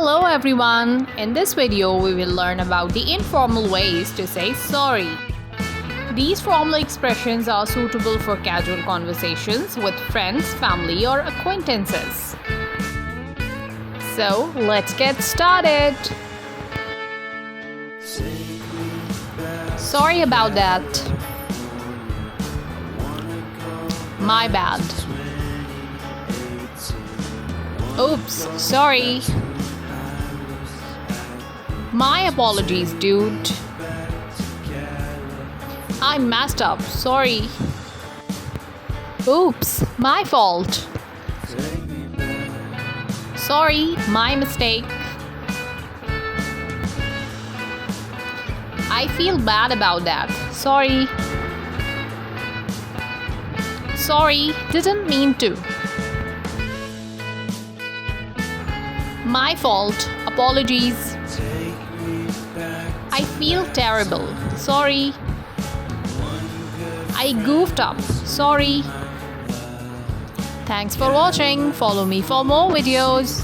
Hello everyone! In this video, we will learn about the informal ways to say sorry. These formal expressions are suitable for casual conversations with friends, family, or acquaintances. So, let's get started. Sorry about that. My bad. Oops, sorry. My apologies, dude. I messed up, sorry. Oops, my fault. Sorry, my mistake. I feel bad about that. Sorry. Sorry, didn't mean to. My fault. Apologies. I feel terrible. Sorry. I goofed up. Sorry. Thanks for watching. Follow me for more videos.